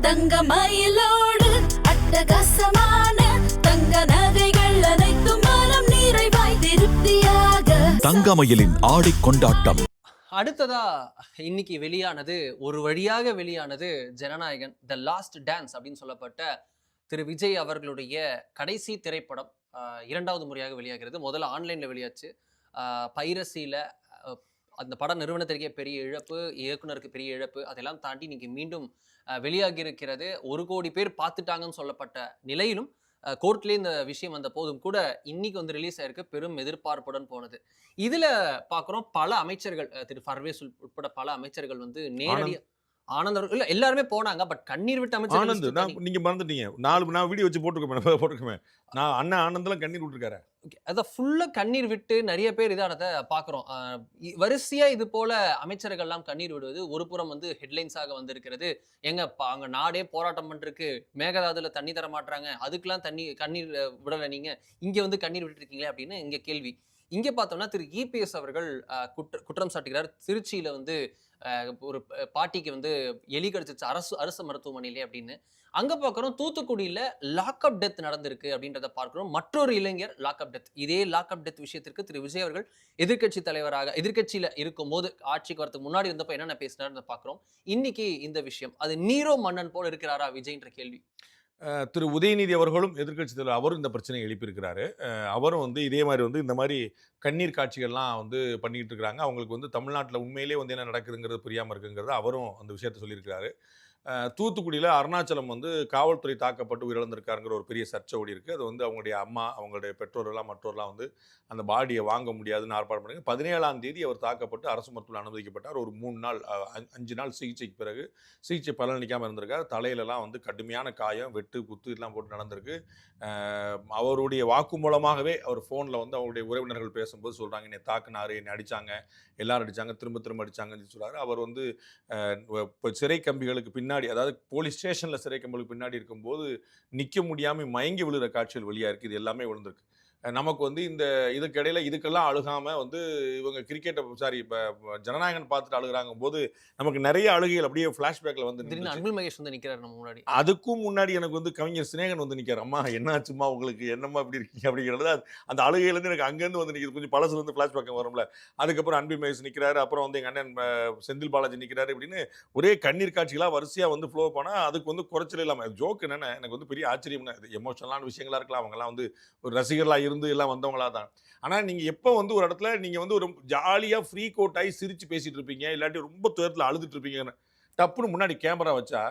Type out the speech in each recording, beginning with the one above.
தங்கமயிலோடு அட்டகாசமான தங்க நகைகள் அனைத்தும் மனம் நிறைவாய் திருப்தியாக. தங்கமயிலின் ஆடை கொண்டாட்டம். அடுத்ததா இன்னைக்கு வெளியானது, ஒரு வழியாக வெளியானது ஜனநாயகன் த லாஸ்ட் டான்ஸ் அப்படின்னு சொல்லப்பட்ட திரு விஜய் அவர்களுடைய கடைசி திரைப்படம் இரண்டாவது முறையாக வெளியாகிறது. முதல்ல ஆன்லைன்ல வெளியாச்சு. பைரசியில அந்த பட நிறுவனத்திற்கே பெரிய இழப்பு, இயக்குனருக்கு பெரிய இழப்பு. அதெல்லாம் தாண்டி இன்னைக்கு மீண்டும் வெளியாகி இருக்கிறது. 1 கோடி பேர் பார்த்துட்டாங்கன்னு சொல்லப்பட்ட நிலையிலும் கோர்ட்லேயே இந்த விஷயம் வந்த போதும் கூட இன்னைக்கு வந்து ரிலீஸ் ஆயிருக்கு. பெரும் எதிர்பார்ப்புடன் போனது. இதுல பாக்குறோம் பல அமைச்சர்கள், திரு பர்வேஸ் உட்பட பல அமைச்சர்கள் வந்து நேரடியா ஆனந்த் இல்ல எல்லாருமே போனாங்க. பட் கண்ணீர் விட்டு அமைச்சர் நீங்க மறந்துட்டீங்க. 4 வீடியோ வச்சு போட்டுருக்கேன். நான் அண்ணா ஆனந்தெல்லாம் கண்ணீர் விட்டுருக்காரு. அதான் ஃபுல்லா கண்ணீர் விட்டு நிறைய பேர் இதானதை பாக்குறோம். வரிசையா இது போல அமைச்சர்கள்லாம் கண்ணீர் விடுவது ஒரு புறம் வந்து ஹெட்லைன்ஸாக வந்திருக்கிறது. எங்க அங்க நாடே போராட்டம் பண்ணிருக்கு, மேகதாதுல தண்ணி தர மாட்டாங்க, அதுக்கெல்லாம் கண்ணீர் விடல, நீங்க இங்க வந்து கண்ணீர் விட்டு இருக்கீங்களே அப்படின்னு இங்க கேள்வி. இங்க பார்த்தோம்னா திரு இபிஎஸ் அவர்கள் குற்றம் சாட்டுகிறார். திருச்சியில வந்து ஒரு பாட்டிக்கு வந்து எலி கடிச்சிச்சு அரசு மருத்துவமனையிலே அப்படின்னு. அங்க பார்க்குறோம் தூத்துக்குடியில லாக்அப் டெத் நடந்திருக்கு அப்படின்றத பார்க்கிறோம். மற்றொரு இளைஞர் லாக்அப் டெத். இதே லாக்அப் டெத் விஷயத்திற்கு திரு விஜய் அவர்கள் எதிர்கட்சி தலைவராக எதிர்கட்சியில இருக்கும் போது ஆட்சிக்கு வரதுக்கு முன்னாடி இருந்தப்ப என்னென்ன பேசினார்னு பார்க்கிறோம். இன்னைக்கு இந்த விஷயம், அது நீரோ மன்னன் போல இருக்கிறாரா விஜய்ன்ற கேள்வி. திரு உதயநிதி அவர்களும் எதிர்கட்சி தலைவர் அவரும் இந்த பிரச்சனையை எழுப்பியிருக்கிறாரு. அவரும் வந்து இதே மாதிரி வந்து இந்த மாதிரி கண்ணீர் காட்சிகள்லாம் வந்து பண்ணிக்கிட்டு இருக்கிறாங்க. அவங்களுக்கு வந்து தமிழ்நாட்டில் உண்மையிலே வந்து என்ன நடக்குதுங்கிறது புரியாமல் இருக்குங்கிறது அவரும் அந்த விஷயத்த சொல்லியிருக்கிறாரு. தூத்துக்குடியில் அருணாச்சலம் வந்து காவல்துறை தாக்கப்பட்டு உயிரிழந்திருக்காருங்கிற ஒரு பெரிய சர்ச்சை ஓடி இருக்குது. அது வந்து அவங்களுடைய அம்மா, அவங்களுடைய பெற்றோர்கள்லாம் மற்றவர்கள்லாம் வந்து அந்த பாடியை வாங்க முடியாதுன்னு ஆர்ப்பாட்டம் பண்ணி 17ஆம் தேதி அவர் தாக்கப்பட்டு அரசு மருத்துவமனையில் அனுமதிக்கப்பட்டார். ஒரு 3 நாள் 5 நாள் சிகிச்சைக்கு பிறகு சிகிச்சை பலனளிக்காமல் இருந்திருக்கார். தலையிலலாம் வந்து கடுமையான காயம், வெட்டு குத்து இதெல்லாம் போட்டு நடந்திருக்கு. அவருடைய வாக்குமூலமாகவே அவர் ஃபோனில் வந்து அவருடைய உறவினர்கள் பேசும்போது சொல்கிறாங்க, என்னை தாக்குனாரு, என்னை அடித்தாங்க, எல்லாரும் அடித்தாங்க, திரும்ப திரும்ப அடித்தாங்கன்னு சொல்கிறாரு. அவர் வந்து சிறை கம்பிகளுக்கு பின்னாடி, அதாவது போலீஸ் ஸ்டேஷனில் சிறை கம்பிகளுக்கு பின்னாடி இருக்கும்போது நிற்க முடியாமல் மயங்கி விழுகிற காட்சிகள் வெளியாக இருக்குது. இது எல்லாமே விழுந்திருக்கு. நமக்கு வந்து இந்த இதுக்கிடையில் இதுக்கெல்லாம் அழுகாமல் வந்து இவங்க இப்போ ஜனநாயகன் பார்த்துட்டு அழுகிறாங்க போது நமக்கு நிறைய அழுகைகள் அப்படியே ஃப்ளாஷ்பேக்கில் வந்து அன்பில் மகேஷ் வந்து நிற்கிறார் நம்ம முன்னாடி. அதுக்கும் முன்னாடி எனக்கு வந்து கவிஞர் சினேகன் வந்து நிற்கிறார். அம்மா என்னாச்சுமா உங்களுக்கு, என்னம்மா இப்படி இருக்கீங்க அப்படிங்கிறது அந்த அழுகையிலேருந்து எனக்கு அங்கேருந்து வந்து நிற்கிது. கொஞ்சம் பழசுல வந்து ஃப்ளாஷ்பேக் வரும்ல. அதுக்கப்புறம் அன்பில் மகேஷ் நிற்கிறாரு, அப்புறம் வந்து எங்கள் அண்ணன் செந்தில் பாலாஜி நிற்கிறாரு. இப்படின்னு ஒரே கண்ணீர் காட்சிகளாக வரிசையாக வந்து ஃப்ளோ போனால் அதுக்கு வந்து குறைச்சல் இல்லாமல் ஜோக் என்னென்ன எனக்கு வந்து பெரிய ஆச்சரியம்னா, இது எமோஷனலான விஷயங்களாக இருக்கலாம், அவங்கெல்லாம் வந்து ஒரு ரசிகர்களாக இருந்து எல்லாம் வந்தவங்களா தான். ஆனால் நீங்கள் எப்போ வந்து ஒரு இடத்துல நீங்கள் வந்து ஒரு ஜாலியாக ஃப்ரீ கோட் ஆகி சிரித்து பேசிகிட்டு இருப்பீங்க, இல்லாட்டி ரொம்ப துயரத்தில் அழுதுட்டு இருப்பீங்கன்னு டப்புன்னு முன்னாடி கேமரா வச்சா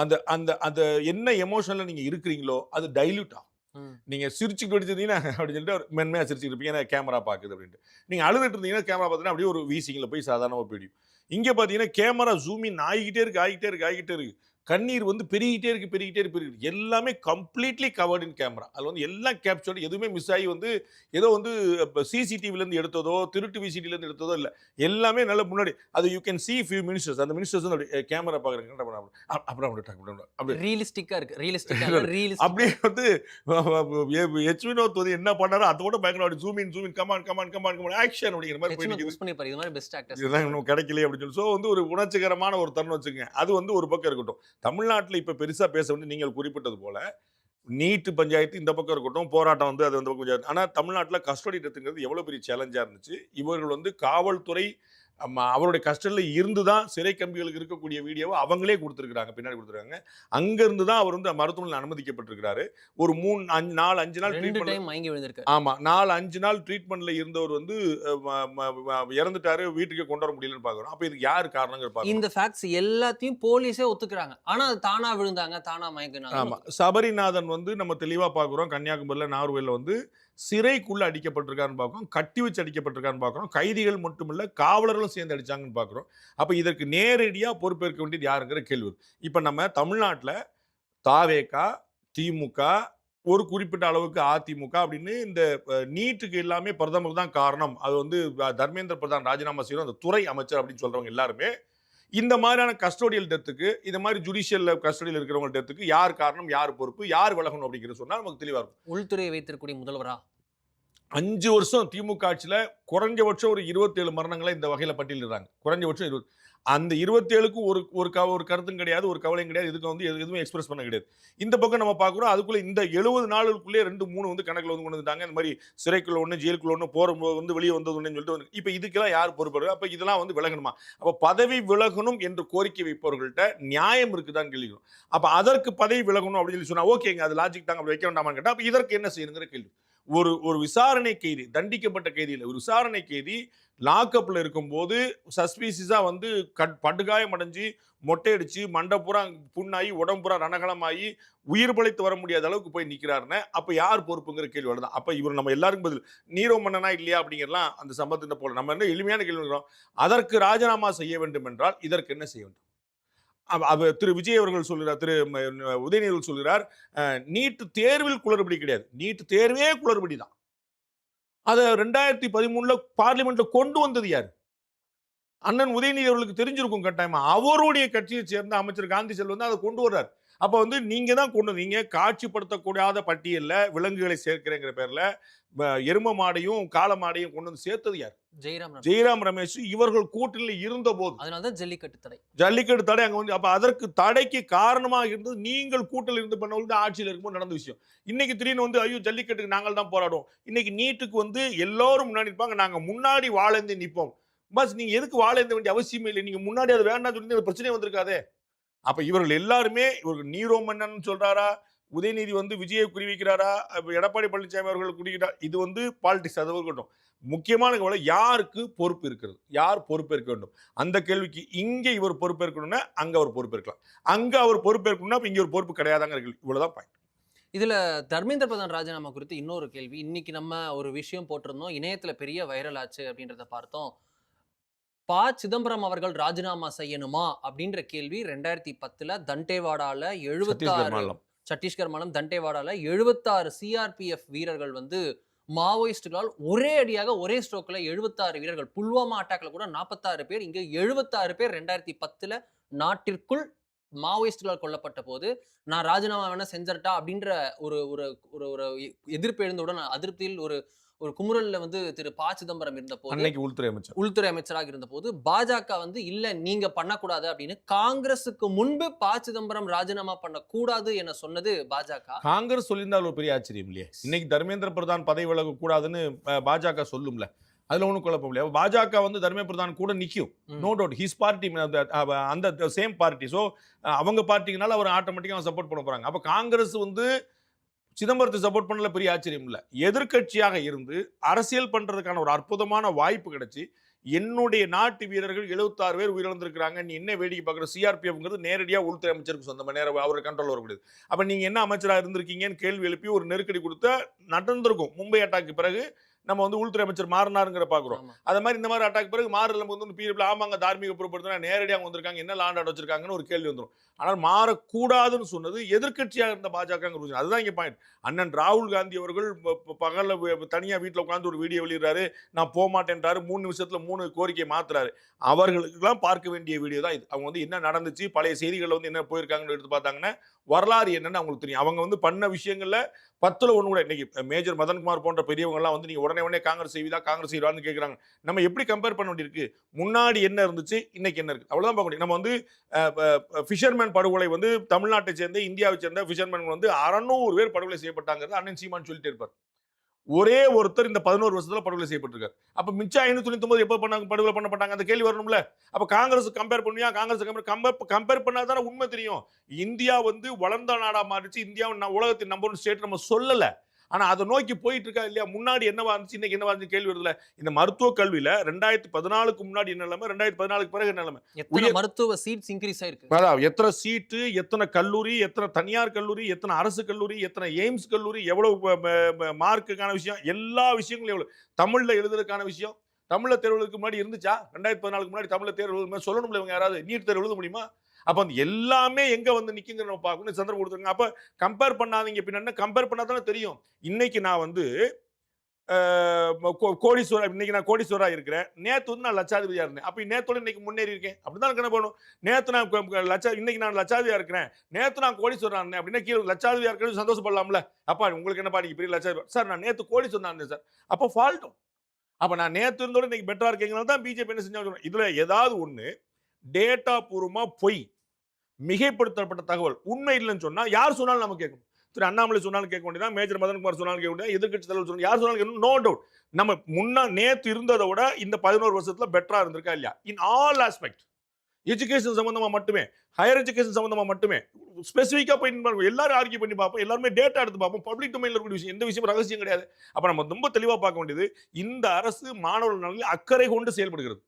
அந்த அந்த அந்த என்ன எமோஷனில் நீங்கள் இருக்கிறீங்களோ அது டைல்யூட் ஆகும். நீங்கள் சிரிச்சுக்கிட்டு வச்சுருந்தீங்கன்னா அப்படின்னு சொல்லிட்டு ஒரு மென்மையாக சிரிச்சுட்டு இருப்பீங்க, ஏன்னா கேமரா பார்க்குது அப்படின்ட்டு. நீங்கள் அழுதுட்டு இருந்தீங்கன்னா கேமரா பார்த்தீங்கன்னா அப்படியே ஒரு வீசிங்கில் போய் சாதாரணமாக போயிடும். இங்கே பார்த்தீங்கன்னா கேமரா ஜூமின் ஆகிக்கிட்டே இருக்கு. கண்ணீர் வந்து பெருகிட்டே இருக்கு. எல்லாமே கம்ப்ளீட்லி கவர்ட் இன் கேமரா. அது வந்து எல்லாம் கேப்சர்டு, எதுவுமே மிஸ் ஆகி வந்து ஏதோ வந்து சிசிடிவிலேருந்து எடுத்ததோ திருட்டு விசிடிலேருந்து எடுத்ததோ இல்லை. எல்லாமே நல்ல முன்னாடி அது you can see few ministers. அந்த மினிஸ்டர்ஸ் வந்து கேமரா பார்க்குறாங்க, அப்புறம் ரியலிஸ்டிக்காக இருக்கு. அப்படியே வந்து எச் வினோத் வந்து என்ன பண்ணாரோ அதோட பயங்கர அப்படி ஜூமின் கமான் ஆக்ஷன் அப்படிங்கிற மாதிரி இதெல்லாம் கிடைக்கல அப்படின்னு சொல்லி. ஸோ வந்து ஒரு உணர்ச்சிகரமான ஒரு தருணம் வச்சுக்கோங்க. அது வந்து ஒரு பக்கம் இருக்கட்டும். தமிழ்நாட்டில் இப்போ பெருசாக பேச வேண்டிய நீங்கள் குறிப்பிட்டது போல நீட்டு பஞ்சாயத்து இந்த பக்கம் இருக்கட்டும், போராட்டம் வந்து அது வந்து பக்கம். ஆனால் தமிழ்நாட்டில் கஸ்டடி டெத்துங்கிறது எவ்வளோ பெரிய சேலஞ்சாக இருந்துச்சு. இவர்கள் வந்து காவல்துறை அவருடைய கஸ்டடியில் இருந்து தான் சிறை கம்பிகளுக்கு இருக்கக்கூடிய வீடியோவை அவங்களே கொடுத்துருக்காங்க, பின்னாடி கொடுத்துருக்காங்க. அங்கேருந்து தான் அவர் வந்து மருத்துவமனையில் அனுமதிக்கப்பட்டிருக்கிறாரு. ஒரு 3-5 நாள் ட்ரீட்மெண்ட். ஆமாம், 4-5 நாள் ட்ரீட்மெண்ட்டில் இருந்தவர் வந்து இறந்துட்டாரு, வீட்டுக்கே கொண்டு வர முடியலன்னு பார்க்குறோம். அப்போ இதுக்கு யார் காரணங்கள்? இந்த ஃபேக்ட்ஸ் எல்லாத்தையும் போலீஸே ஒத்துக்கிறாங்க. ஆனால் அது தானா விழுந்தாங்க, தானா மயங்கினாங்க. ஆமாம், சபரிநாதன் வந்து நம்ம தெளிவாக பார்க்குறோம். கன்னியாகுமரியில் நார்வேல வந்து சிறைக்குள்ள அடிக்கப்பட்டிருக்கான்னு பார்க்குறோம், கட்டி வச்சு அடிக்கப்பட்டிருக்கான்னு பார்க்குறோம். கைதிகள் மட்டுமில்ல காவலர்களும் சேர்ந்து அடிச்சாங்கன்னு பார்க்குறோம். அப்போ இதற்கு நேரடியாக பொறுப்பேற்க வேண்டியது யாருங்கிற கேள்வி. இப்போ நம்ம தமிழ்நாட்டில் தாவேகா, திமுக, ஒரு குறிப்பிட்ட அளவுக்கு அதிமுக அப்படின்னு இந்த நீட்டுக்கு எல்லாமே பிரதமர் தான் காரணம், அது வந்து தர்மேந்திர பிரதான் ராஜினாமா செய்யணும், அந்த துறை அமைச்சர் அப்படின்னு சொல்றவங்க எல்லாருமே இந்த மாதிரியான கஸ்டோடியல் டெத்துக்கு, இந்த மாதிரி ஜுடிஷியல் கஸ்டடியில் இருக்கிறவங்க டெத்துக்கு யார் காரணம், யார் பொறுப்பு, யார் விலகணும் அப்படிங்கிறது சொன்னால் நமக்கு தெளிவாக இருக்கும். உள்துறையை வைத்திருக்கக்கூடிய முதல்வரா 5 வருஷம் திமுக ஆட்சியில் குறைஞ்சபட்சம் ஒரு 27 மரணங்களை இந்த வகையில் பட்டியலிடுறாங்க. குறைஞ்சபட்சம் 20. அந்த 27க்கு ஒரு கருத்தும் கிடையாது, ஒரு கவலையும் கிடையாது. இதுக்கு வந்து எதுவுமே எக்ஸ்பிரஸ் பண்ண கிடையாது. இந்த பக்கம் நம்ம பார்க்குறோம், அதுக்குள்ள இந்த 70 நாளுக்குள்ளே 2, 3 வந்து கணக்குல வந்து கொண்டு வந்துட்டாங்க. இந்த மாதிரி சிறைக்குள்ள ஒண்ணு, ஜெயிலுக்குள்ள ஒண்ணு, போகும்போது வந்து வெளியே வந்தது ஒண்ணுன்னு சொல்லிட்டு இப்ப இதுக்கெல்லாம் யார் பொறுப்பு? அப்ப இதெல்லாம் வந்து விலகணுமா? அப்ப பதவி விலகணும் என்று கோரிக்கை வைப்பவர்கள்ட்ட நியாயம் இருக்குதான்னு கேள்வி. அப்ப அதற்கு பதவி விலகணும் அப்படின்னு சொல்லி சொன்னா ஓகேங்க, அது லாஜிக் தாங்க, அப்படி வைக்க வேண்டாமான்னு கேட்டா அப்ப இதற்கு என்ன செய்யணுங்கிற கேள்வி. ஒரு விசாரணை கைதி, தண்டிக்கப்பட்ட கைதி இல்ல, ஒரு விசாரணை கைதி லாக்அப்ல இருக்கும்போது சஸ்பீசியஸா வந்து படுகாயம் அடைஞ்சு மொட்டையடிச்சு மண்டை பூரா புண்ணாகி உடம்பு பூரா ரணகலமாகி உயிர் பிழைத்து வர முடியாத அளவுக்கு போய் நிக்கிறாருன்னு அப்ப யார் பொறுப்புங்கிற கேள்வி வருதான். அப்ப இவர் நம்ம எல்லாருக்கும் பதில் நீரோ மன்னனா இல்லையா அப்படிங்கிறலாம் அந்த சம்பவத்தின் போல நம்ம என்ன எளிமையான கேள்வி இருக்கிறோம். அதற்கு ராஜினாமா செய்ய வேண்டும் என்றால் இதற்கு என்ன செய்ய வேண்டும்? திரு விஜய் அவர்கள் சொல்கிறார், திரு உதயநிதி அவர்கள் சொல்கிறார், நீட் தேர்வில் குளறுபடி கிடையாது, நீட் தேர்வே குளறுபடி தான். அதை 2013 பார்லிமெண்ட்ல கொண்டு வந்தது யாரு? அண்ணன் உதயநிதி அவர்களுக்கு தெரிஞ்சிருக்கும் கட்டாயமா. அவருடைய கட்சியை சேர்ந்த அமைச்சர் காந்தி செல்வன் தான் அதை கொண்டு வர்றாரு. அப்ப வந்து நீங்க தான் கொண்டு வந்தீங்க. காட்சிப்படுத்தக்கூடாத பட்டியல்ல விலங்குகளை சேர்க்கிறேங்கிற பேர்ல எரும மாடையும் காளை மாடையும் கொண்டு வந்து சேர்த்தது யார்? ஜெயராம் ரமேஷ் இவர்கள் கூட்டணியில் இருந்த போது. அதனாலதான் ஜல்லிக்கட்டு தடை அங்க வந்து அப்ப அதற்கு தடைக்கு காரணமாக இருந்தது நீங்கள் கூட்டணியில் இருந்து பண்ணவங்க ஆட்சியில் இருக்கும்போது நடந்த விஷயம். இன்னைக்கு திடீர்னு வந்து ஐயோ ஜல்லிக்கட்டுக்கு நாங்கள் தான் போராடுவோம். இன்னைக்கு நீட்டுக்கு வந்து எல்லாரும் முன்னாடி நிற்பாங்க, நாங்க முன்னாடி வாழந்து நிற்போம். பஸ் நீங்க எதுக்கு வாழந்த வேண்டிய அவசியமே இல்லை. நீங்க முன்னாடி அது வேண்டாம் சொல்லி பிரச்சனை வந்திருக்காதே. அப்ப இவர்கள் எல்லாருமே இவர்கள் நீரோ மன்னன் சொல்றாரா, உதயநிதி வந்து விஜயை குறிவிக்கிறாரா, எடப்பாடி பழனிசாமி அவர்கள் குறிக்கிறார். இது வந்து பாலிடிக்ஸ், அது இருக்கட்டும். முக்கியமான கவலை யாருக்கு பொறுப்பு இருக்கிறது, யார் பொறுப்பேற்க வேண்டும் அந்த கேள்விக்கு. இங்க இவர் பொறுப்பேற்கணும்னா அங்க அவர் பொறுப்பேற்கலாம், அங்க அவர் பொறுப்பேற்கணும்னா இங்க ஒரு பொறுப்பு கிடையாதாங்க கேள்வி. இவ்வளவுதான் பாயிண்ட். இதுல தர்மேந்திர பிரதான் ராஜினாமா குறித்து இன்னொரு கேள்வி. இன்னைக்கு நம்ம ஒரு விஷயம் போட்டிருந்தோம், இணையத்துல பெரிய வைரல் ஆச்சு அப்படின்றத பார்த்தோம். ப. சிதம்பரம் அவர்கள் ராஜினாமா செய்யணுமா அப்படின்ற கேள்வி 2010 தண்டேவாடால 76 சத்தீஸ்கர் மாநிலம் தண்டேவாடால 76 சிஆர்பிஎஃப் வீரர்கள் வந்து மாவோயிஸ்டுகளால் ஒரே அடியாக ஒரே ஸ்ட்ரோக்ல 76 வீரர்கள், புல்வாமா அட்டாக்ல கூட 46 பேர், இங்க 76 பேர் 2010 நாட்டிற்குள் மாவோயிஸ்டுகளால் கொல்லப்பட்ட போது நான் ராஜினாமா வேணா செஞ்சட்டா அப்படின்ற ஒரு ஒரு எதிர்ப்பு எழுந்தவுடன் அதிருப்தியில் ஒரு குமுறல்ல வந்து திரு ப. சிதம்பரம் இருந்த போது, உள்துறை அமைச்சராக இருந்த போது பாஜக வந்து இல்ல நீங்க பண்ணக்கூடாது அப்படின்னு காங்கிரசுக்கு முன்பு ப. சிதம்பரம் ராஜினாமா பண்ணக்கூடாது என சொன்னது பாஜக. காங்கிரஸ் சொல்லியிருந்தால் ஒரு பெரிய ஆச்சரியம் இல்லையா? இன்னைக்கு தர்மேந்திர பிரதான் பதவி விலக கூடாதுன்னு பாஜக சொல்லும்ல, அதுல ஒன்றும் குழப்பம் இல்லையா? பாஜக வந்து தர்மேந்திர பிரதான் கூட நிற்கும், நோ டவுட். ஹிஸ் பார்ட்டி அந்த சேம் பார்ட்டி, ஸோ அவங்க பார்ட்டிக்குனால அவர் ஆட்டோமேட்டிக்காக சப்போர்ட் பண்ண போறாங்க. அப்ப காங்கிரஸ் வந்து சிதம்பரத்தை சப்போர்ட் பண்ணல, பெரிய ஆச்சரியம் இல்லை. எதிர்கட்சியாக இருந்து அரசியல் பண்றதுக்கான ஒரு அற்புதமான வாய்ப்பு கிடைச்சி என்னுடைய நாட்டு வீரர்கள் 76 பேர் உயிரிழந்திருக்கிறாங்க, நீ என்ன வேடிக்கை பார்க்குற? சிஆர்பிஎஃப்ங்கிறது நேரடியாக உள்துறை அமைச்சருக்கு சொந்தமாக நேரம் அவர் கண்ட்ரோல் வரக்கூடியது. அப்போ நீங்கள் என்ன அமைச்சராக இருந்திருக்கீங்கன்னு கேள்வி எழுப்பி ஒரு நெருக்கடி கொடுத்தா நடந்திருக்கும். மும்பை அட்டாக்கு பிறகு நம்ம வந்து உள்துறை அமைச்சர் மாறினாருங்கிற பார்க்குறோம். அது மாதிரி இந்த மாதிரி அட்டாக் பிறகு மாறல வந்து பீரியட்ல ஆமாங்க தார்மீக பொறுப்படுத்தினா நேரடியாக வந்திருக்காங்க, என்ன லாண்ட் ஆர்டர் வச்சிருக்காங்கன்னு ஒரு கேள்வி வந்துடும். ஆனால் மாறக்கூடாதுன்னு சொன்னது எதிர்கட்சியாக இருந்த பாஜக. அதுதான் இங்கே பாயிண்ட். அண்ணன் ராகுல் காந்தி அவர்கள் பகல்ல தனியாக வீட்டில் உட்காந்து ஒரு வீடியோ வெளியிடுறாரு, நான் போக மாட்டேன்றாரு, 3 நிமிஷத்துல 3 கோரிக்கையை மாத்துறாரு. அவர்களுக்கெல்லாம் பார்க்க வேண்டிய வீடியோ தான் இது. அவங்க வந்து என்ன நடந்துச்சு, பழைய செய்திகள் வந்து என்ன போயிருக்காங்கன்னு எடுத்து பார்த்தாங்கன்னா வரலாறு என்னன்னு அவங்களுக்கு தெரியும். அவங்க வந்து பண்ண விஷயங்கள்ல 10ல் 1 கூட. இன்னைக்கு மேஜர் மதன்குமார் போன்ற பெரியவங்க எல்லாம் வந்து நீங்க உடனே காங்கிரஸ் செய்வதா, காங்கிரஸ் செய்வான்னு கேட்கறாங்க. நம்ம எப்படி கம்பேர் பண்ண வேண்டியிருக்கு? முன்னாடி என்ன இருந்துச்சு, இன்னைக்கு என்ன இருக்கு, அவ்வளவுதான் பார்க்க முடியும். நம்ம வந்து ஃபிஷர்மேன் படுகொலை வந்து தமிழ்நாட்டை சேர்ந்த இந்தியாவை சேர்ந்த ஃபிஷர்மேன் வந்து 600 பேர் படுகொலை செய்யப்பட்டாங்கிறது அண்ணன் சீமான் சொல்லிட்டே இருப்பார். ஒரே ஒருத்தர் இந்த 11 வருஷத்துல படுகொலை செய்யப்பட்டிருக்காரு. அப்ப மிச்சம் 599 எப்ப பண்ணாங்க, படுகொலை பண்ணப்பட்டாங்க? அந்த கேள்வி வரணும்ல. அப்ப காங்கிரஸ் கம்பேர் பண்ணியா? காங்கிரஸ் கம்பேர் பண்ணாதானே உண்மை தெரியும். இந்தியா வந்து வளர்ந்த நாடா மாறிச்சு, இந்தியா உலகத்தின் நம்பர் 1 ஸ்டேட் நம்ம சொல்லல. ஆனா அதை நோக்கி போயிட்டு இருக்கா இல்லையா? முன்னாடி என்னவா இருந்துச்சு, இன்னைக்கு என்னவா இருந்துச்சு கேள்வி வருதுல. இந்த மருத்துவ கல்வியில 2014க்கு முன்னாடி என்ன நிலைமை, 2014க்கு பிறகு என்ன நிலைமை? எத்தனை மருத்துவ சீட்ஸ் இன்கிரீஸ் ஆயிருக்கு, எத்தனை சீட்டு, எத்தனை கல்லூரி, எத்தனை தனியார் கல்லூரி, எத்தனை அரசு கல்லூரி, எத்தனை எய்ம்ஸ் கல்லூரி, எவ்வளவு மார்க்குக்கான விஷயம், எல்லா விஷயங்களும் எவ்வளவு. தமிழ்ல எழுதுறதுக்கான விஷயம், தமிழ்ல தேர்வுக்கு முன்னாடி இருந்துச்சா? 2014க்கு முன்னாடி தமிழ்ல தேர்வு சொல்லணும்ல இவங்க யாராவது? நீட் தேர்வு எழுத முடியுமா? அப்ப அந்த எல்லாமே எங்க வந்து நிக்குங்க நம்ம பார்க்கணும், சந்தர்ப்பம் கொடுத்துருங்க. அப்ப கம்பேர் பண்ணாதீங்க. பின்ன கம்பேர் பண்ணாதானே தெரியும். இன்னைக்கு நான் வந்து கோடீஸ்வரா, இன்னைக்கு நான் கோடீஸ்வரா இருக்கிறேன், நேத்து வந்து நான் லட்சாதிபதியா இருந்தேன், அப்ப நேத்தோட இன்னைக்கு முன்னேறி இருக்கேன், அப்படிதான் கணக்கு பண்ணணும். நேத்து நான் இன்னைக்கு நான் லட்சாதிபதியா இருக்கிறேன், நேத்து நான் கோடீஸ்வரா இருந்தேன் அப்படின்னா கீழே லட்சாதிபதியா இருக்கிறது சந்தோஷப்படலாம்ல. அப்பா உங்களுக்கு என்னப்பா நீங்க பெரிய லட்சாதிபதி சார், நான் நேத்து கோடீஸ்வரா இருந்தேன் சார், அப்ப ஃபால்ட்டும். அப்ப நான் நேத்து இருந்தோட இன்னைக்கு பெட்டரா இருக்கீங்கனால தான் பிஜேபி என்ன செஞ்சாங்க. இதுல ஏதாவது ஒண்ணு டேட்டா பூர்வமா பொய், மிகைப்படுத்தப்பட்ட தகவல், உண்மை இல்லைன்னு சொன்னா யார் சொன்னாலும் நம்ம கேட்கணும். திரு அண்ணாமலை சொன்னாலும் கேட்க வேண்டியதான், மேஜர் மதன்குமார் சொன்னாலும் கேட்க வேண்டியதான், எதிர்க்கட்சி தலைவர் சொன்னாலும் யார் சொன்னாலும் கேட்கணும். No doubt. நம்ம நேத்து இருந்ததை விட இந்த 11 வருஷத்துல பெட்டரா இருந்திருக்கா இல்லையா? In all aspect. எஜுகேஷன் சம்பந்தமா மட்டுமே, ஹையர் எஜுகேஷன் சம்பந்தமா மட்டுமே, ஸ்பெசிஃபிக்கா போய் எல்லாரும் ஆர்கியூ பண்ணி பார்ப்போம், எல்லாருமே டேட்டா எடுத்து பார்ப்போம். பப்ளிக் டொமைன்ல இருக்கக்கூடிய விஷயம், எந்த விஷயம் ரகசியம் கிடையாது. அப்ப நம்ம ரொம்ப தெளிவா பார்க்க வேண்டியது, இந்த அரசு மாணவர்கள் நலனில் அக்கறை கொண்டு செயல்படுகிறது.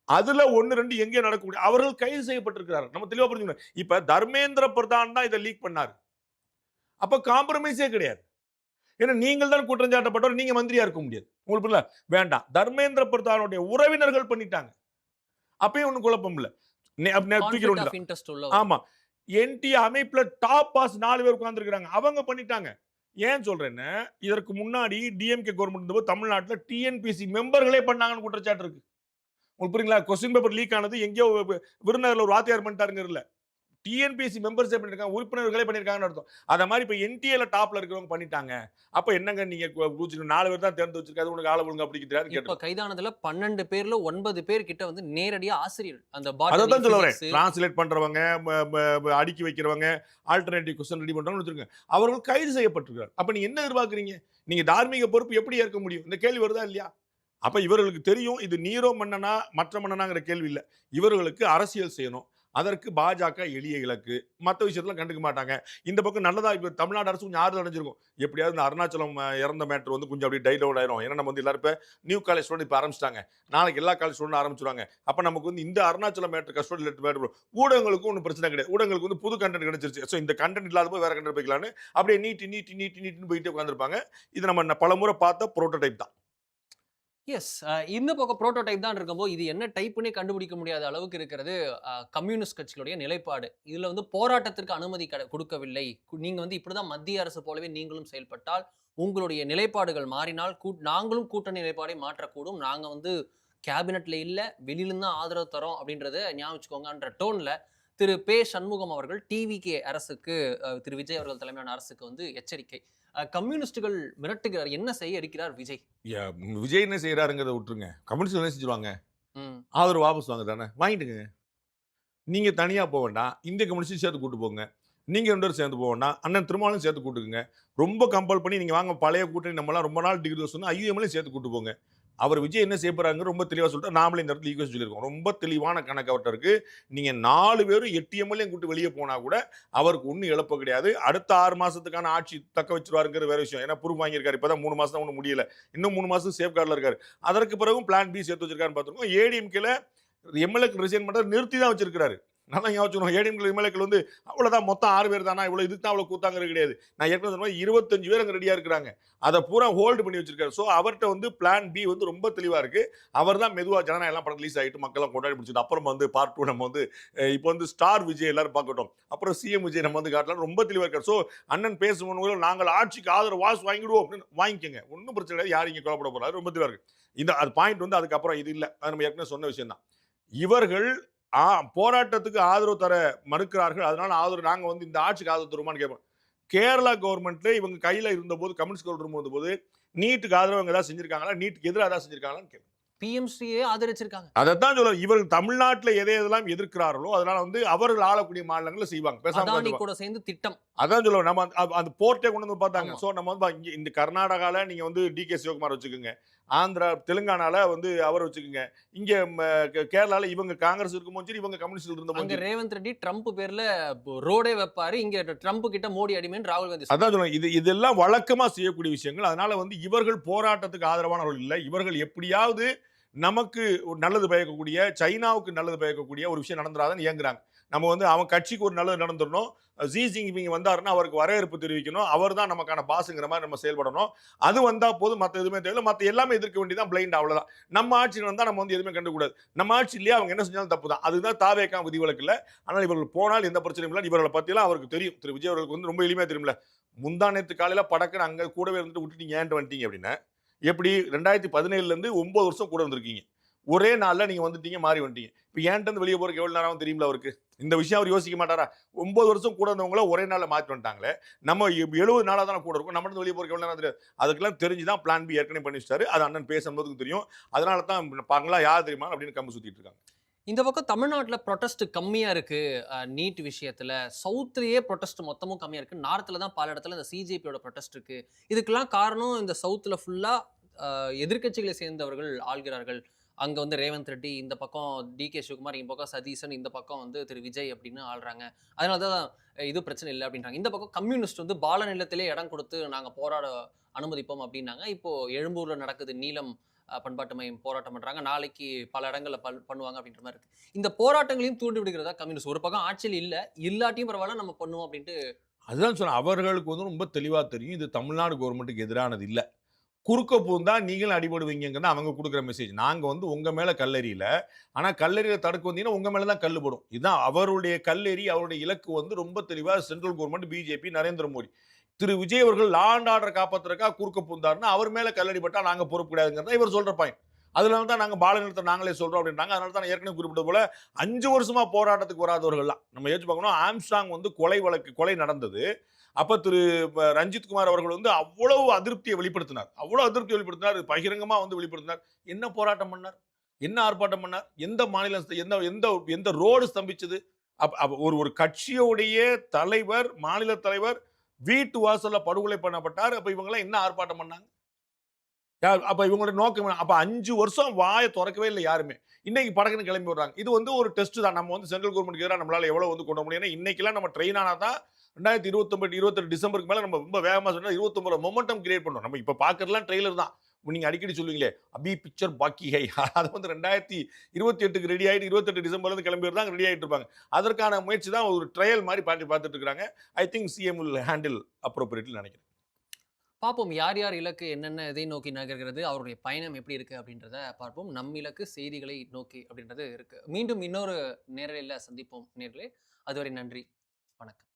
அதுல 1, 2 எங்கே நடக்கக்கூடிய அவர்கள் கைது செய்யப்பட்டிருக்கிறார்கள். நம்ம தெளிவா புரிஞ்சுக்கணும். இப்ப தர்மேந்திர பிரதான் தான் இதை லீக் பண்ணாரு. அப்ப காம்ப்ரமைஸே கிடையாது. ஏன்னா நீங்கள் தான் குற்றம் சாட்டப்பட்டவர், நீங்க மந்திரியா இருக்க முடியாது. உங்களுக்கு புரியல? வேண்டாம். தர்மேந்திர பிரதானுடைய உறவினர்கள் பண்ணிட்டாங்க. அப்பயும் ஒன்றும் குழப்பம் இல்ல. Conflict of interest உள்ளவர். ஆமா. என்டி அமைப்புல டாப் பாஸ் 4 பேர் உட்கார்ந்துருக்காங்க. அவங்க பண்ணிட்டாங்க. ஏன் சொல்றேன்னா, இதற்கு முன்னாடி டிஎம்கே கவர்மெண்ட் இருந்தபோது தமிழ்நாட்டுல டிஎன்பிசி மெம்பர்களே பண்ணாங்கன்னு குற்றச்சாட்டு இருக்கு. உங்களுக்கு புரியுங்களா? கொஸ்டின் பேப்பர் லீக் ஆனது எங்கேயோ விருதுநகர்ல ஒரு வாத்தியார் பண்ணிட்டாருங்க இல்ல. டிஎன்பிஎஸ்சி மெம்பர்ஸே பண்ணிருக்காங்க, உறுப்பினர்களே பண்ணிருக்காங்கன்னு அர்த்தம். அத மாதிரி இப்ப என்டிஏல டாப்ல இருக்கிறவங்க பண்ணிட்டாங்க. அப்ப என்னங்க நீங்க 4 பேர் தான் தேர்ந்து வச்சிருக்காது, உனக்கு ஆள ஒழுங்கா அப்படி கிடையாது இப்ப கேட்டோம். கைதானதுல 12 பேர்ல 9 பேர் கிட்ட வந்து நேரடியா ஆசிரியர் அந்த அதான் சொல்ல வரேன். botany, டிரான்ஸ்லேட் பண்றவங்க, அடுக்கி வைக்கிறவங்க, ஆல்டர்னேட்டிவ் கொஸ்டின் ரெடி பண்றவங்க வச்சிருக்காங்க. அவர்கள் கைது செய்யப்பட்டிருக்காங்க. அப்ப நீங்க என்ன எதிர்பார்க்கறீங்க? நீங்க தார்மீக பொறுப்பு எப்படி ஏற்க முடியும்? இந்த கேள்வி வருதா இல்லையா? அப்ப இவர்களுக்கு தெரியும் இது நீரோ மன்னனா மற்ற மன்னனாங்கிற கேள்வி இல்ல. இவர்களுக்கு அரசியல் செய்யணும். அதற்கு பாஜக எளிய இலக்கு. மற்ற விஷயத்துல கண்டுக்க மாட்டாங்க. இந்த பக்கம் நல்லதா இப்ப தமிழ்நாடு அரசு கொஞ்சம் ஆறுதல் அடைஞ்சிருக்கும். எப்படியாவது இந்த அருணாச்சலம் இறந்த மேட்டர் வந்து கொஞ்சம் அப்படியே டைல் டவுன் ஆயிரும். ஏன்னா நம்ம வந்து எல்லாரும் இப்ப நியூ காலேஜ் ஸ்டூடெண்ட் இப்ப ஆரம்பிச்சிட்டாங்க. நாளைக்கு எல்லா காலேஜ் ஸ்டூடெண்ட் ஆரம்பிச்சிருவாங்க. அப்ப நமக்கு வந்து இந்த அருணாச்சலம் மேட்டர் கஸ்டோடி லெட்டர் மேட்டர் ஊடகங்களுக்கு ஒன்றும் பிரச்சனை கிடையாது. ஊடகங்களுக்கு வந்து புது கண்டென்ட் கிடைச்சிருச்சு. ஸோ இந்த கண்டென்ட் இல்லாத போய் வேற கண்டென்ட் போய்க்கலான்னு அப்படியே நீட்டுன்னு போயிட்டு உட்காந்துருப்பாங்க. இது நம்ம பலமுறை பார்த்த புரோட்டோடைப் தான். எஸ். இந்த பக்கம் புரோட்டோடைப் தான் இருக்கும்போது இது என்ன டைப்னே கண்டுபிடிக்க முடியாத அளவுக்கு இருக்கிறது கம்யூனிஸ்ட் கட்சிகளுடைய நிலைப்பாடு. இதுல வந்து போராட்டத்திற்கு அனுமதி கொடுக்கவில்லை. நீங்க வந்து இப்படிதான் மத்திய அரசு போலவே நீங்களும் செயல்பட்டால் உங்களுடைய நிலைப்பாடுகள் மாறினால் நாங்களும் கூட்டணி நிலைப்பாடை மாற்றக்கூடும். நாங்க வந்து கேபினெட்ல இல்ல, வெளியிலிருந்து தான் ஆதரவு தரோம் அப்படின்றத ஞாபகம் வச்சுக்கோங்கன்ற டோன்ல திரு பே சண்முகம் அவர்கள் டிவிகே அரசுக்கு திரு விஜய் அவர்கள் தலைமையிலான அரசுக்கு வந்து எச்சரிக்கை. கம்யூனிஸ்டுகள் மிரட்டுகிறார். என்ன செய்ய இருக்கிறார் விஜய்? விஜய் என்ன செய்யறாருங்கிறத விட்டுருங்க. கம்யூனிஸ்ட் என்ன செஞ்சிருவாங்க? ஆதரவு வாபஸ் வாங்க தானே, வாங்கிட்டுங்க. நீங்க தனியா போக வேண்டாம், இந்திய கம்யூனிஸ்ட் சேர்த்து கூட்டு போங்க. நீங்க 2 பேரும் சேர்ந்து போக வேண்டாம், அண்ணன் திருமாவளவன் சேர்த்து கூட்டுக்குங்க. ரொம்ப கம்பல் பண்ணி நீங்க வாங்க பழைய கூட்டணி நம்மளாம் ரொம்ப நாள் டிகிரி சொன்னா ஐயூஎம்லையும் சேர்த்து கூட்டு போங்க. அவர் விஜய் என்ன செய்ய போறாங்க ரொம்ப தெளிவா சொல்லிட்டு நாமளே இந்த இடத்துல ஈக்குவல் சொல்லியிருக்கோம். ரொம்ப தெளிவான கணக்கு அவர்கிட்ட இருக்கு. நீங்க 4 பேரும் 8 எம்எல்ஏ கூட்டு வெளியே போனா கூட அவருக்கு ஒன்றும் இழப்பு கிடையாது. அடுத்த 6 மாசத்துக்கான ஆட்சி தக்க வச்சிருவாருங்கிற வேற விஷயம். ஏன்னா ப்ரூஃப் வாங்கியிருக்காரு. இப்பதான் 3 மாசம் தான் ஒன்றும் முடியல. இன்னும் 3 மாசம் சேஃப் கார்டில் இருக்காரு. அதற்கு பிறகும் பிளான் பி சேர்த்து வச்சிருக்காருன்னு பார்த்துருக்கோம். ஏடிஎம்கேல எம்எல்ஏக்கு ரிசைன் பண்றது நிறுத்தி தான் வச்சிருக்காரு. நல்லா ஞாபகம் ஏடிஎம்கே எம்எல்ஏக்கள் வந்து அவ்வளவுதான் மொத்தம் 6 பேர் தானா, இவ்வளவு இதுக்கு தான் அவ்வளவு கூத்தாங்கிறது கிடையாது. நான் ஏற்கனவே சொன்ன 25 பேர் அங்கே ரெடியா இருக்கிறாங்க. அதை பூரா ஹோல்டு பண்ணி வச்சிருக்காரு. ஸோ அவர்கிட்ட வந்து பிளான் பி வந்து ரொம்ப தெளிவா இருக்கு. அவர் தான் மெதுவாக ஜனநாயகம் எல்லாம் படம் ரிலீஸ் ஆகிட்டு மக்கள்லாம் கொண்டாடி முடிச்சுட்டு அப்புறம் வந்து பார்ட் 2 நம்ம வந்து இப்போ வந்து ஸ்டார் விஜய் எல்லாரும் பார்க்கட்டும், அப்புறம் சிஎம் விஜய் நம்ம வந்து காட்டலாம் ரொம்ப தெளிவாக இருக்காரு. ஸோ அண்ணன் பேசும்போது நாங்கள் ஆட்சிக்கு ஆதரவு வாஸ் வாங்கிடுவோம் அப்படின்னு வாங்கிக்கோங்க, ஒன்றும் பிரச்சனை கிடையாது. யாரும் இங்கே கொல்லப்பட போறாரு, ரொம்ப தெளிவாக இருக்கு. இந்த அது பாயிண்ட் வந்து அதுக்கப்புறம் இது இல்லை, அது நம்ம ஏற்கனவே சொன்ன விஷயம் தான். இவர்கள் போராட்டத்துக்கு ஆதரவு தர மறுக்கிறார்கள். அதனால ஆதரவு நாங்க வந்து இந்த ஆட்சிக்கு ஆதரவு தருமான்னு கேட்போம். கேரளா கவர்மெண்ட்ல இவங்க கையில இருந்தபோது கம்யூனிஸ்ட் கவர்மெண்ட் இருந்தபோது நீட்டுக்கு ஆதரவு ஏதாவது செஞ்சிருக்காங்களா, நீட்டுக்கு எதிராக ஏதாவது செஞ்சிருக்காங்களான்னு கேட்போம். பிஎம்சியே ஆதரிச்சிருக்காங்க. அதைத்தான் சொல்ல இவர்கள் தமிழ்நாட்டில் எதையெல்லாம் எதிர்க்கிறார்களோ அதனால வந்து அவர்கள் ஆளக்கூடிய மாநிலங்கள்ல செய்வாங்க. பேசாம கூட சேர்ந்து திட்டம் அதான் சொல்லுவோம். நம்ம அந்த போர்ட்டே கொண்டு வந்து பார்த்தாங்க. ஸோ நம்ம வந்து இந்த கர்நாடகால நீங்க வந்து டிகே சிவகுமார் வச்சுக்கோங்க, ஆந்திரா தெலுங்கானால வந்து அவர் வச்சுக்கோங்க, இங்க கேரளால இவங்க காங்கிரஸ் இருக்கும்போது சரி, இவங்க கம்யூனிஸ்ட் இருந்தபோது ரேவந்த் ரெட்டி ட்ரம்ப் பேர்ல ரோடே வைப்பாரு. இங்க ட்ரம்ப் கிட்ட மோடி அடிமைன்னு ராகுல் காந்தி. அதான் சொல்லுவாங்க. இதெல்லாம் வழக்கமா செய்யக்கூடிய விஷயங்கள். அதனால வந்து இவர்கள் போராட்டத்துக்கு ஆதரவானவர்கள் இல்லை. இவர்கள் எப்படியாவது நமக்கு நல்லது பயக்கக்கூடிய, சைனாவுக்கு நல்லது பயக்கக்கூடிய ஒரு விஷயம் நடந்துடாதுன்னு இயங்குறாங்க. நம்ம வந்து அவன் கட்சிக்கு ஒரு நல்லது நடந்துடணும், ஜி ஜின்பிங் வந்தாருன்னா அவருக்கு வரவேற்பு தெரிவிக்கணும், அவர் தான் நமக்கான பாசுங்கிற மாதிரி நம்ம செயல்படணும். அது வந்தா போதும், மற்ற எதுவுமே தேவையில்லை, மற்ற எல்லாமே எதிர்க்க வேண்டியதான் பிளைண்ட். அவ்வளவுதான். நம்ம ஆட்சியில் வந்தா நம்ம வந்து எதுவுமே கண்டுக்கூடாது. நம்ம ஆட்சி இல்லையா, அவங்க என்ன செஞ்சாலும் தப்பு தான். அதுதான் தாவேக்கா விதிவிலக்கு இல்லை. ஆனால் இவர்கள் போனால் எந்த பிரச்சனையும் இல்லை. இவர்களை பத்தியெல்லாம் அவருக்கு தெரியும். திரு விஜய் அவர்களுக்கு வந்து ரொம்ப எளிமையா தெரியும்ல. முந்தானத்து காலையில படக்குன்னு அங்க கூடவே இருந்துட்டு விட்டுட்டீங்க ஏன்ட்டு வந்துட்டீங்க அப்படின்னா எப்படி 2017 இருந்து 9 வருஷம் கூட வந்திருக்கீங்க. ஒரே நாள்ல நீங்க வந்துட்டீங்க, மாறி வந்துட்டீங்க. இப்ப ஏன்ட்டு வெளியே போறதுக்கு எவ்வளவு நேரம் தெரியுமில்ல அவருக்கு. இந்த விஷயம் அவர் யோசிக்க மாட்டாரா? 9 வருஷம் கூட இருந்தவங்கள ஒரே நாள்ல மாற்றி வந்துட்டாங்களே, நம்ம 70 நாளா தானே கூட இருக்கும், நம்ம வெளியே போறதுக்கு எவ்வளவு நேரம் தெரியாது. அதுக்கெல்லாம் தெரிஞ்சுதான் பிளான் பி ஏற்கனவே பண்ணி வச்சிட்டாரு. அது அண்ணன் பேசும்போதுக்கு தெரியும். அதனால தான் பாங்களா யார் தெரியுமா அப்படின்னு கம்பு சுத்திட்டு இருக்காங்க. இந்த பக்கம் தமிழ்நாட்டுல ப்ரொடெஸ்ட் கம்மியா இருக்கு. நீட் விஷயத்துல. சவுத்லயே ப்ரொடெஸ்ட் மொத்தமும் கம்மியா இருக்கு. நார்த்ல தான் பல இடத்துல இந்த சிஜேபியோட ப்ரொடெஸ்ட் இருக்கு. இதுக்கெல்லாம் காரணம் இந்த சவுத்ல ஃபுல்லா எதிர்க்கட்சிகளை சேர்ந்தவர்கள் ஆள்கிறார்கள். அங்க வந்து ரேவந்த் ரெட்டி, இந்த பக்கம் டிகே சிவகுமார், இந்த பக்கம் சதீசன், இந்த பக்கம் வந்து திரு விஜய் அப்படின்னு ஆள்றாங்க. அதனால தான் இது பிரச்சனை இல்ல அப்படின்றாங்க. இந்த பக்கம் கம்யூனிஸ்ட் வந்து பால நிலத்திலே இடம் கொடுத்து நாங்க போராட அனுமதிப்போம் அப்படின்னாங்க. இப்போ எழும்பூர்ல நடக்குது. நீலம் பண்பாட்டு மையம் போராட்டம் பண்றாங்க. நாளைக்கு பல இடங்கள்ல பண்ணுவாங்க அப்படின்ற மாரி இருக்கு. இந்த போராட்டங்களையும் தூண்டி விடுகிறதா கம்யூனிஸ்ட். ஒரு பக்கம் ஆட்சியில் இல்ல, இல்லாட்டியும் பரவால்ல நம்ம பண்ணுவோம் அப்படின்ட்டு. அதுதான் சொன்னேன். அவர்களுக்கு வந்து ரொம்ப தெளிவா தெரியும். இது தமிழ்நாடு கவர்மெண்ட்டுக்கு எதிரானது இல்ல. குறுக்க பூந்தா நீங்களும் அடிபடுவீங்கங்கிறது அவங்க குடுக்குற மெசேஜ். நாங்க வந்து உங்க மேல கல்லெறியல. ஆனா கல்லெறியில தடுக்க வந்தீங்கன்னா, உங்க மேல தான் கல்லு படும். இதுதான் அவருடைய கல்லெறி, அவருடைய இலக்கு வந்து ரொம்ப தெளிவா central government, BJP, Narendra Modi. திரு விஜய் அவர்கள் லா அண்ட் ஆர்டர் காப்பாத்துறதுக்காக குறுக்க பூந்தாருன்னா, அவர் மேல கல்லடிபட்டா நாங்க பொறுப்பு கிடையாதுங்கிறது இவர் சொல்ற பாயிண்ட். அதனால தான் நாங்க பால நிறுத்தம் நாங்களே சொல்றோம் அப்படின்றாங்க. அதனால தான் நான் ஏற்கனவே குறிப்பிட்டது போல 5 வருஷமா போராட்டத்துக்கு வராதவர்கள்லாம். நம்ம யோசிச்சு பார்க்கணும். ஆம்ஸ்ட்ராங் வந்து கொலை நடந்தது. அப்ப திரு ரஞ்சித் குமார் அவர்கள் வந்து அவ்வளவு அதிருப்தியை வெளிப்படுத்தினார். அவ்வளவு அதிருப்தியை வெளிப்படுத்தினார். பகிரங்கமா வந்து வெளிப்படுத்தினார். என்ன போராட்டம் பண்ணார்? என்ன ஆர்ப்பாட்டம் பண்ணார்? எந்த மாநிலம் எந்த எந்த எந்த ரோடு ஸ்தம்பிச்சது? ஒரு ஒரு கட்சியுடைய தலைவர், மாநில தலைவர் வீட்டு வாசல்ல படுகொலை பண்ணப்பட்டார். அப்ப இவங்கலாம் என்ன ஆர்ப்பாட்டம் பண்ணாங்க? அப்ப இவங்களோட நோக்கம் என்ன? அப்ப 5 வருஷம் வாய தொறக்கவே இல்ல யாருமே. இன்னைக்கு படக்குன்னு கிளம்பி வர்றாங்க. இது வந்து ஒரு டெஸ்ட் தான். நம்ம வந்து சென்ட்ரல் கவர்மெண்ட்க்கு எதிரா நம்மளால எவ்வளவு வந்து கொண்டு வர முடியும். ஏன்னா இன்னைக்கெல்லாம் நம்ம ட்ரெயின் ஆனா தான் 2029, 28 டிசம்பருக்கு மேல நம்ம ரொம்ப வேகமா சொன்னா 29 மொமெண்டம் கிரியேட் பண்ணோம். நம்ம இப்ப பார்க்கறதெல்லாம் ட்ரெய்லர் தான். நீங்க அடிக்கடி சொல்லுவீங்களே, அபி பிக்சர் பாக்கி ஹை. அது வந்து 2028க்கு ரெடி ஆயிட்டு 28 டிசம்பர்ல இருந்து கிளம்பி வருதாங்க, ரெடி ஆயிட்டு இருப்பாங்க. அதற்கான முயற்சி தான் ஒரு ட்ரையல் மாதிரி பார்த்துட்டு இருக்காங்க. I think CM will handle appropriately நினைக்கிறேன். பார்ப்போம் யார் யார் இலக்கு என்னென்ன எதை நோக்கி நகர்கிறது, அவருடைய பயணம் எப்படி இருக்கு அப்படின்றத பார்ப்போம். நம் இலக்கு செய்திகளை நோக்கி அப்படின்றது இருக்கு. மீண்டும் இன்னொரு நேரலையில சந்திப்போம் நேர்களே. அதுவரை நன்றி. வணக்கம்.